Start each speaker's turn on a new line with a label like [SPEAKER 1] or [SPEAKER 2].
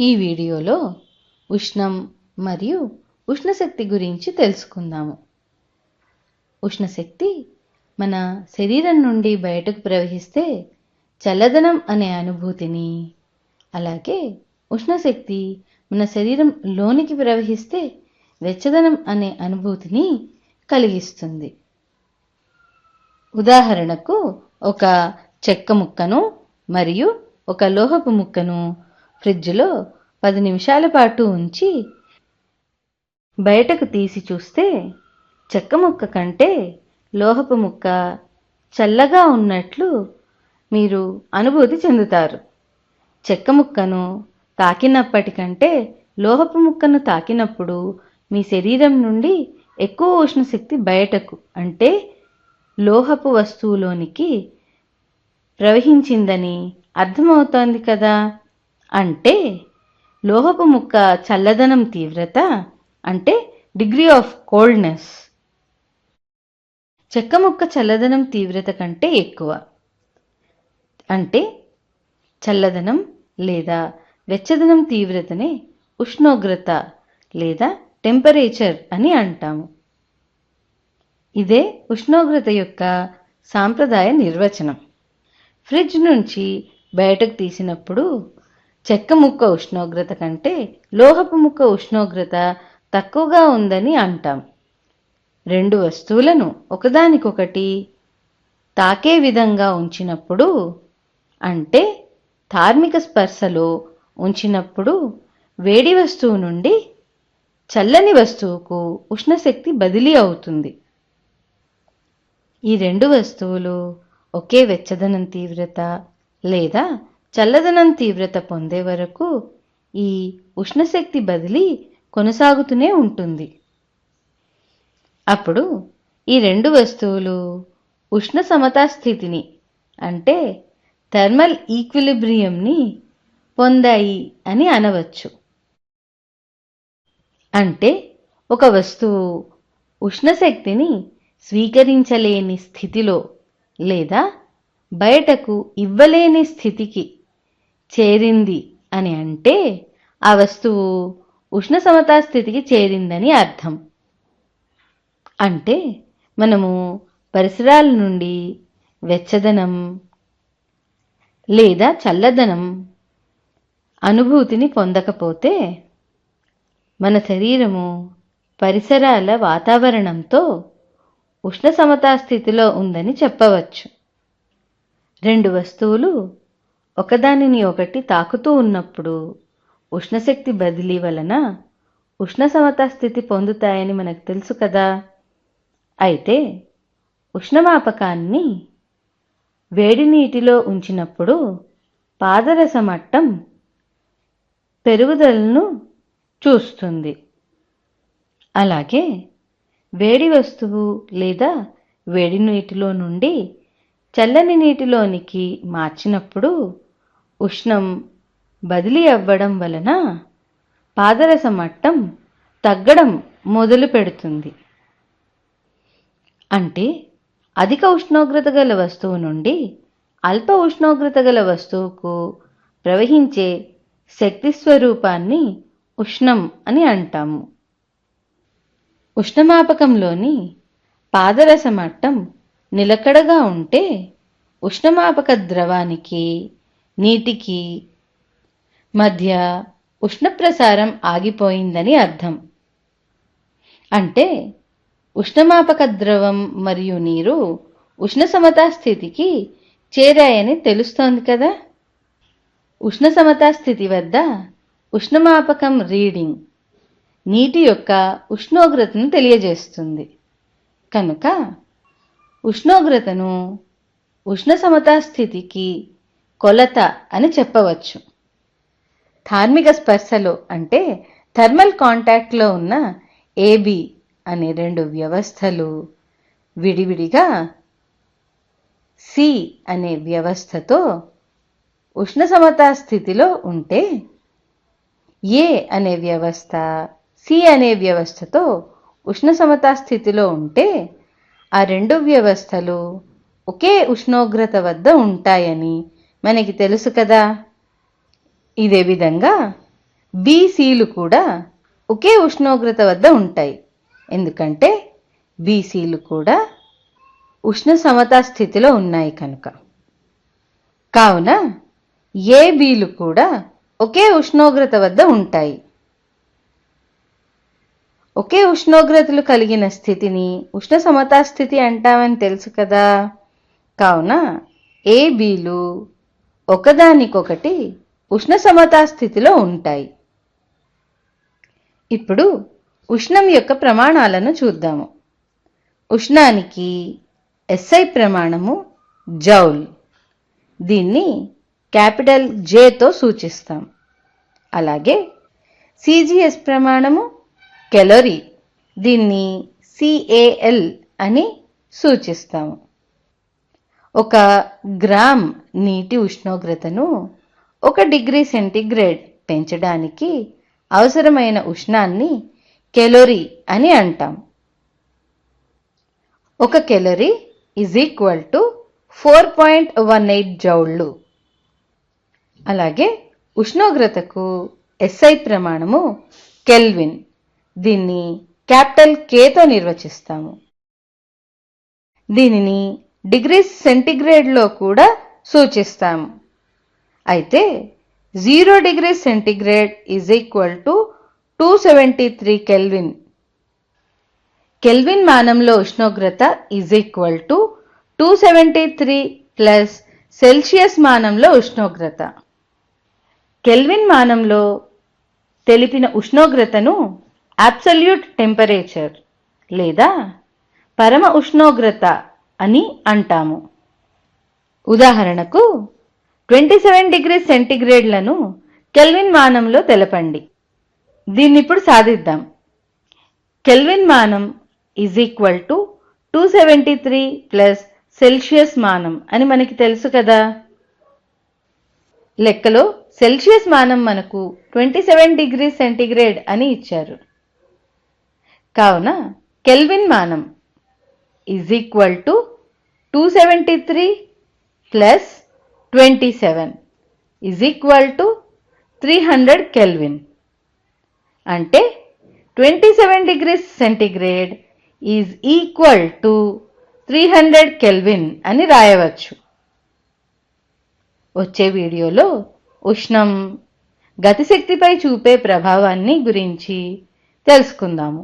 [SPEAKER 1] ఈ వీడియోలో ఉష్ణం మరియు ఉష్ణశక్తి గురించి తెలుసుకుందాము. ఉష్ణశక్తి మన శరీరం నుండి బయటకు ప్రవహిస్తే చల్లదనం అనే అనుభూతిని, అలాగే ఉష్ణశక్తి మన శరీరం లోనికి ప్రవహిస్తే వెచ్చదనం అనే అనుభూతిని కలిగిస్తుంది. ఉదాహరణకు ఒక చెక్క ముక్కను మరియు ఒక లోహపు ముక్కను ఫ్రిడ్జ్లో 10 నిమిషాల పాటు ఉంచి బయటకు తీసి చూస్తే చెక్క ముక్క కంటే లోహపు ముక్క చల్లగా ఉన్నట్లు మీరు అనుభూతి చెందుతారు. చెక్క ముక్కను తాకినప్పటికంటే లోహపు ముక్కను తాకినప్పుడు మీ శరీరం నుండి ఎక్కువ ఉష్ణశక్తి బయటకు, అంటే లోహపు వస్తువులోనికి ప్రవహించిందని అర్థమవుతోంది కదా. అంటే లోహపు ముక్క చల్లదనం తీవ్రత, అంటే డిగ్రీ ఆఫ్ కోల్డ్నెస్, చెక్క ముక్క చల్లదనం తీవ్రత కంటే ఎక్కువ. అంటే చల్లదనం లేదా వెచ్చదనం తీవ్రతనే ఉష్ణోగ్రత లేదా టెంపరేచర్ అని అంటాము. ఇదే ఉష్ణోగ్రత యొక్క సాంప్రదాయ నిర్వచనం. ఫ్రిడ్జ్ నుంచి బయటకు తీసినప్పుడు చెక్క ముక్క ఉష్ణోగ్రత కంటే లోహపు ముక్క ఉష్ణోగ్రత తక్కువగా ఉందని అంటాం. రెండు వస్తువులను ఒకదానికొకటి తాకే విధంగా ఉంచినప్పుడు, అంటే ధార్మిక స్పర్శలో ఉంచినప్పుడు వేడి వస్తువు నుండి చల్లని వస్తువుకు ఉష్ణశక్తి బదిలీ అవుతుంది. ఈ రెండు వస్తువులు ఒకే వెచ్చదనం తీవ్రత లేదా చల్లదనం తీవ్రత పొందే వరకు ఈ ఉష్ణశక్తి బదిలీ కొనసాగుతూనే ఉంటుంది. అప్పుడు ఈ రెండు వస్తువులు ఉష్ణ సమతా స్థితిని, అంటే థర్మల్ ఈక్విలిబ్రియంని పొందాయి అని అనవచ్చు. అంటే ఒక వస్తువు ఉష్ణశక్తిని స్వీకరించలేని స్థితిలో లేదా బయటకు ఇవ్వలేని స్థితికి చేరింది అని అంటే ఆ వస్తువు ఉష్ణ సమతా స్థితికి చేరిందని అర్థం. అంటే మనము పరిసరాల నుండి వెచ్చదనం లేదా చల్లదనం అనుభూతిని పొందకపోతే మన శరీరము పరిసరాల వాతావరణంతో ఉష్ణ సమతా స్థితిలో ఉందని చెప్పవచ్చు. రెండు వస్తువులు ఒకదానిని ఒకటి తాకుతూ ఉన్నప్పుడు ఉష్ణశక్తి బదిలీ వలన ఉష్ణ సమతా స్థితి పొందుతాయని మనకు తెలుసు కదా. అయితే ఉష్ణమాపకాన్ని వేడి నీటిలో ఉంచినప్పుడు పాదరస మట్టం పెరుగుదలను చూస్తుంది. అలాగే వేడి వస్తువు లేదా వేడి నీటిలో నుండి చల్లని నీటిలోనికి మార్చినప్పుడు ఉష్ణం బదిలీ అవ్వడం వలన పాదరస మట్టం తగ్గడం మొదలు పెడుతుంది. అంటే అధిక ఉష్ణోగ్రత గల వస్తువు నుండి అల్ప ఉష్ణోగ్రత గల వస్తువుకు ప్రవహించే శక్తి స్వరూపాన్ని ఉష్ణం అని అంటాము. ఉష్ణమాపకంలోని పాదరస మట్టం నిలకడగా ఉంటే ఉష్ణమాపక ద్రవానికి నీటికి మధ్య ఉష్ణ ప్రసారం ఆగిపోయిందని అర్థం. అంటే ఉష్ణమాపక ద్రవం మరియు నీరు ఉష్ణ సమతా స్థితికి చేరాయని తెలుస్తోంది కదా. ఉష్ణ సమతా స్థితి వద్ద ఉష్ణమాపకం రీడింగ్ నీటి యొక్క ఉష్ణోగ్రతను తెలియజేస్తుంది. కనుక ఉష్ణోగ్రతను ఉష్ణ సమతా స్థితికి కొలత అని చెప్పవచ్చు. ధార్మిక స్పర్శలో, అంటే థర్మల్ కాంటాక్ట్లో ఉన్న AB అనే రెండు వ్యవస్థలు విడివిడిగా C అనే వ్యవస్థతో ఉష్ణ సమతా స్థితిలో ఉంటే, A అనే వ్యవస్థ C అనే వ్యవస్థతో ఉష్ణ సమతా స్థితిలో ఉంటే ఆ రెండు వ్యవస్థలు ఒకే ఉష్ణోగ్రత వద్ద ఉంటాయని మనకి తెలుసు కదా. ఇదే విధంగా బీసీలు కూడా ఒకే ఉష్ణోగ్రత వద్ద ఉంటాయి. ఎందుకంటే బీసీలు కూడా ఉష్ణ సమతా స్థితిలో ఉన్నాయి కనుక. కావున ఏబీలు కూడా ఒకే ఉష్ణోగ్రత వద్ద ఉంటాయి. ఒకే ఉష్ణోగ్రతలు కలిగిన స్థితిని ఉష్ణ సమతా స్థితి అంటామని తెలుసు కదా. కావున ఏబీలు ఒకదానికొకటి ఉష్ణ సమతా స్థితిలో ఉంటాయి. ఇప్పుడు ఉష్ణం యొక్క ప్రమాణాలను చూద్దాము. ఉష్ణానికి SI ప్రమాణము జౌల్. దీన్ని క్యాపిటల్ Jతో సూచిస్తాం. అలాగే CGS ప్రమాణము కెలోరీ. దీన్ని CAL అని సూచిస్తాము. 1 గ్రామ్ నీటి ఉష్ణోగ్రతను 1 డిగ్రీ సెంటీగ్రేడ్ పెంచడానికి అవసరమైన ఉష్ణాన్ని కెలోరీ అని అంటాం. 1 కెలోరీ = 4.18 జౌళ్ళు. అలాగే ఉష్ణోగ్రతకు SI ప్రమాణము కెల్విన్. దీన్ని క్యాపిటల్ Kతో నిర్వచిస్తాము. దీనిని డిగ్రీ సెంటీగ్రేడ్లో కూడా సూచిస్తాము. అయితే 0 డిగ్రీ సెంటీగ్రేడ్ = 273 కెల్విన్. కెల్విన్ మానంలో ఉష్ణోగ్రత = 273 ప్లస్ సెల్సియస్ మానంలో ఉష్ణోగ్రత. కెల్విన్ మానంలో తెలిపిన ఉష్ణోగ్రతను అబ్సల్యూట్ టెంపరేచర్ లేదా పరమ ఉష్ణోగ్రత అని అంటాము. ఉదాహరణకు 27 డిగ్రీ సెంటీగ్రేడ్లను కెల్విన్ మానంలో తెలపండి. దీన్నిప్పుడు సాధిద్దాం. కెల్విన్ మానం = 273 ప్లస్ సెల్సియస్ మానం అని మనకి తెలుసు కదా. లెక్కలో సెల్సియస్ మానం మనకు 27 డిగ్రీ సెంటీగ్రేడ్ అని ఇచ్చారు. కావున కెల్విన్ మానం = 273 ప్లస్ 27 = 300 కెల్విన్. అంటే 27 డిగ్రీ సెంటీగ్రేడ్ = 300 కెల్విన్ అని రాయవచ్చు. వచ్చే వీడియోలో ఉష్ణం గతిశక్తిపై చూపే ప్రభావాన్ని గురించి తెలుసుకుందాము.